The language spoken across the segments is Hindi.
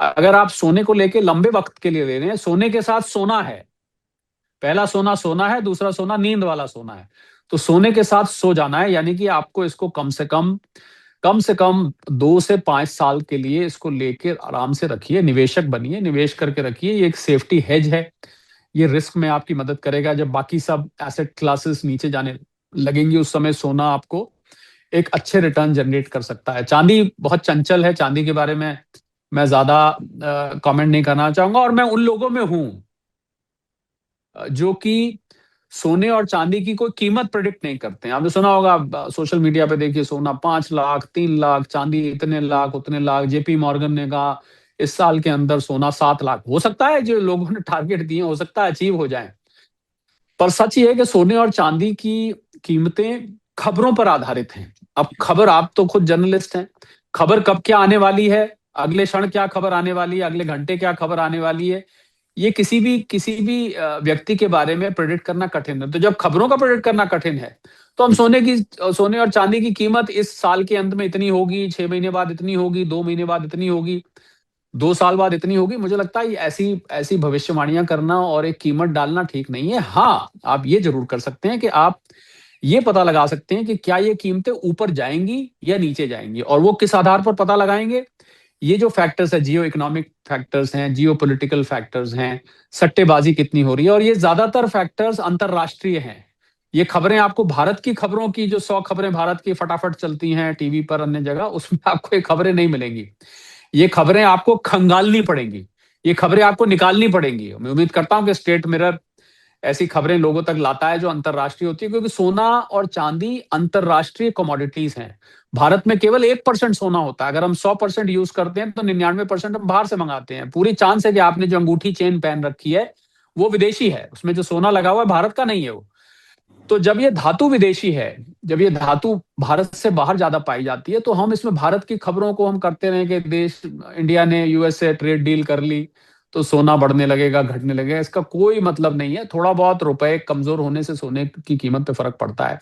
अगर आप सोने को लेके लंबे वक्त के लिए ले रहे हैं, सोने के साथ सोना है, पहला सोना सोना है, दूसरा सोना नींद वाला सोना है, तो सोने के साथ सो जाना है। यानी कि आपको इसको कम से कम 2 से 5 साल के लिए इसको लेके आराम से रखिए, निवेशक बनिए, निवेश करके रखिए। ये एक सेफ्टी हेज है, ये रिस्क में आपकी मदद करेगा। जब बाकी सब एसेट क्लासेस नीचे जाने लगेंगी, उस समय सोना आपको एक अच्छे रिटर्न जनरेट कर सकता है। चांदी बहुत चंचल है, चांदी के बारे में मैं ज्यादा कमेंट नहीं करना चाहूंगा। और मैं उन लोगों में हूं जो कि सोने और चांदी की कोई कीमत प्रिडिक्ट नहीं करते हैं। आपने सुना होगा सोशल मीडिया पे, देखिए सोना 5 लाख, 3 लाख, चांदी इतने लाख, उतने लाख। जेपी मॉर्गन ने कहा इस साल के अंदर सोना 7 लाख। हो सकता है जो लोगों ने टारगेट दिए हो सकता है अचीव हो जाए, पर सच ये है कि सोने और चांदी की कीमतें खबरों पर आधारित हैं। अब खबर, आप तो खुद जर्नलिस्ट हैं, खबर कब क्या आने वाली है, अगले क्षण क्या खबर आने वाली है, अगले घंटे क्या खबर आने वाली है, ये किसी भी व्यक्ति के बारे में प्रेडिक्ट करना कठिन है। तो जब खबरों का प्रेडिक्ट करना कठिन है, तो हम सोने और चांदी की कीमत इस साल के अंत में इतनी होगी, 6 महीने बाद इतनी होगी, 2 महीने बाद इतनी होगी, 2 साल बाद इतनी होगी, मुझे लगता है ऐसी ऐसी भविष्यवाणियां करना और एक कीमत डालना ठीक नहीं है। हाँ, आप ये जरूर कर सकते हैं कि आप ये पता लगा सकते हैं कि क्या ये कीमतें ऊपर जाएंगी या नीचे जाएंगी। और वो किस आधार पर पता लगाएंगे? ये जो फैक्टर्स है, जियो इकोनॉमिक फैक्टर्स हैं, जियो पॉलिटिकल फैक्टर्स हैं, सट्टेबाजी कितनी हो रही है, और ये ज्यादातर फैक्टर्स अंतरराष्ट्रीय हैं। ये खबरें आपको भारत की खबरों की, जो 100 खबरें भारत की फटाफट चलती हैं टीवी पर अन्य जगह, उसमें आपको ये खबरें नहीं मिलेंगी। ये खबरें आपको खंगालनी पड़ेंगी, ये खबरें आपको निकालनी पड़ेंगी। मैं उम्मीद करता हूं कि स्टेट मिरर ऐसी खबरें लोगों तक लाता है जो अंतरराष्ट्रीय होती है, क्योंकि सोना और चांदी अंतरराष्ट्रीय कमोडिटीज हैं। भारत में केवल 1% सोना होता है। अगर हम 100% यूज करते हैं तो 99% हम बाहर से मंगाते हैं। पूरी चांस है कि आपने जो अंगूठी चेन पहन रखी है वो विदेशी है, उसमें जो सोना लगा हुआ है भारत का नहीं है वो। तो जब ये धातु विदेशी है, जब ये धातु भारत से बाहर ज्यादा पाई जाती है, तो हम इसमें भारत की खबरों को हम करते रहे कि देश, इंडिया ने यूएस से ट्रेड डील कर ली तो सोना बढ़ने लगेगा, घटने लगेगा। इसका कोई मतलब नहीं है। थोड़ा बहुत रुपए कमजोर होने से सोने की कीमत पे फर्क पड़ता है।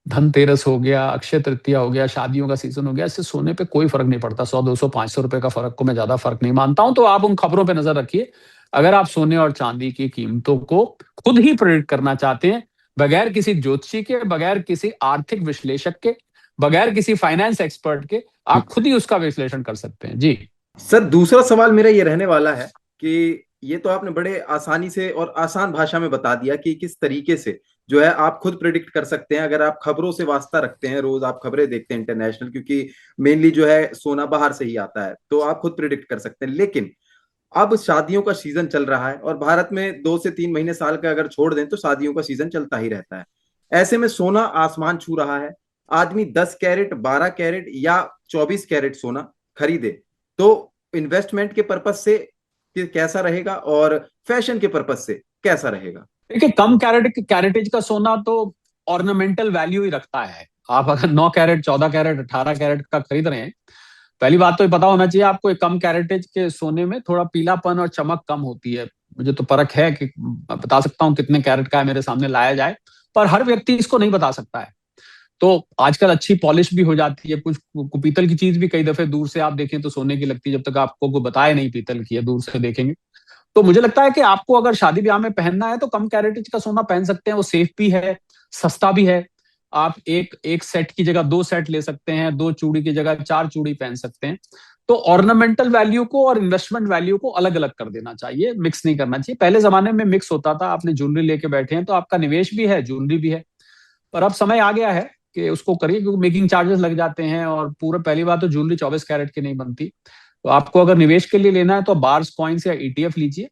धनतेरस हो गया, अक्षय तृतीया हो गया, शादियों का सीजन हो गया, इससे सोने पे कोई फर्क नहीं पड़ता। 100, 200, 500 रुपए का फर्क को मैं ज्यादा फर्क नहीं मानता हूं। तो आप उन खबरों पे नजर रखिए। अगर आप सोने और चांदी की कीमतों को खुद ही प्रेडिक्ट करना चाहते हैं, बगैर किसी ज्योतिषी के, बगैर किसी आर्थिक विश्लेषक के, बगैर किसी फाइनेंस एक्सपर्ट के, आप खुद ही उसका विश्लेषण कर सकते हैं। जी सर, दूसरा सवाल मेरा ये रहने वाला है कि ये तो आपने बड़े आसानी से और आसान भाषा में बता दिया कि किस तरीके से जो है आप खुद प्रिडिक्ट कर सकते हैं। अगर आप खबरों से वास्ता रखते हैं, रोज आप खबरें देखते हैं इंटरनेशनल, क्योंकि मेनली जो है सोना बाहर से ही आता है, तो आप खुद प्रिडिक्ट कर सकते हैं। लेकिन अब शादियों का सीजन चल रहा है और भारत में 2 से 3 महीने साल का अगर छोड़ दें तो शादियों का सीजन चलता ही रहता है। ऐसे में सोना आसमान छू रहा है। आदमी 10 कैरेट, 12 कैरेट या 24 कैरेट सोना खरीदे तो इन्वेस्टमेंट के पर्पज से कैसा रहेगा और फैशन के पर्पज से कैसा रहेगा? देखिए, कम कैरेटेज का सोना तो ऑर्नामेंटल वैल्यू ही रखता है। आप अगर 9 कैरेट, 14 कैरेट, 18 कैरेट का खरीद रहे हैं, पहली बात तो ये पता होना चाहिए आपको, कम कैरेटेज के सोने में थोड़ा पीलापन और चमक कम होती है। मुझे तो परख है कि बता सकता हूं कितने कैरेट का है, मेरे सामने लाया जाए, पर हर व्यक्ति इसको नहीं बता सकता है। तो आजकल अच्छी पॉलिश भी हो जाती है, कुछ पीतल की चीज भी कई दफे दूर से आप देखें तो सोने की लगती है, जब तक आपको कोई बताए नहीं पीतल की है, दूर से देखेंगे। तो मुझे लगता है कि आपको अगर शादी ब्याह में पहनना है तो कम कैरेटेज का सोना पहन सकते हैं। वो सेफ भी है, सस्ता भी है। आप एक एक सेट की जगह 2 सेट ले सकते हैं, 2 चूड़ी की जगह 4 चूड़ी पहन सकते हैं। तो ऑर्नामेंटल वैल्यू को और इन्वेस्टमेंट वैल्यू को अलग अलग कर देना चाहिए, मिक्स नहीं करना चाहिए। पहले जमाने में मिक्स होता था, आपने ज्वेलरी लेके बैठे हैं तो आपका निवेश भी है, ज्वेलरी भी है। पर अब समय आ गया है कि उसको करिए, क्योंकि मेकिंग चार्जेस लग जाते हैं, और पूरा पहली बात तो ज्वेलरी 24 कैरेट की नहीं बनती। तो आपको अगर निवेश के लिए लेना है तो बार्स कॉइन्स या ईटीएफ लीजिए।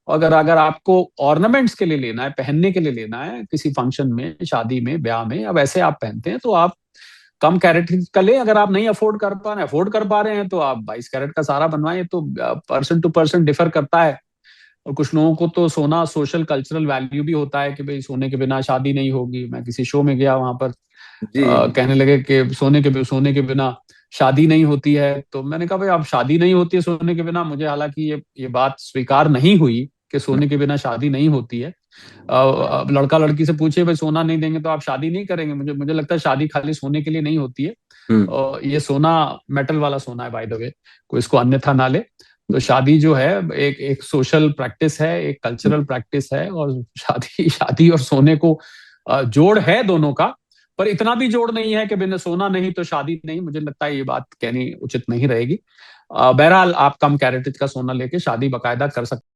अगर अगर आपको ऑर्नामेंट्स के लिए लेना है, पहनने के लिए लेना है, किसी फंक्शन में, शादी में, ब्याह में, अब ऐसे आप पहनते हैं, तो आप कम कैरेट का लें। अगर आप नहीं अफोर्ड कर पा रहे हैं तो आप 22 कैरेट का सारा बनवाएं। तो पर्सन टू पर्सन डिफर करता है। और कुछ लोगों को तो सोना सोशल कल्चरल वैल्यू भी होता है कि भाई सोने के बिना शादी नहीं होगी। मैं किसी शो में गया, वहां पर जी। कहने लगे कि सोने के बिना शादी नहीं होती है। तो मैंने कहा भाई, अब शादी नहीं होती है सोने के बिना, मुझे हालांकि ये बात स्वीकार नहीं हुई कि सोने के बिना शादी नहीं होती है। अब लड़का लड़की से पूछे भाई सोना नहीं देंगे तो आप शादी नहीं करेंगे, मुझे मुझे लगता है शादी खाली सोने के लिए नहीं होती है। हम्म। और ये सोना मेटल वाला सोना है, बाय द वे, कोई इसको अन्यथा ना ले। तो शादी जो है एक एक सोशल प्रैक्टिस है, एक कल्चरल प्रैक्टिस है, और शादी शादी और सोने को जोड़ है दोनों का, पर इतना भी जोड़ नहीं है कि बिना सोना नहीं तो शादी नहीं। मुझे लगता है ये बात कहनी उचित नहीं रहेगी। बहरहाल आप कम कैरेटेज का सोना लेके शादी बाकायदा कर सकते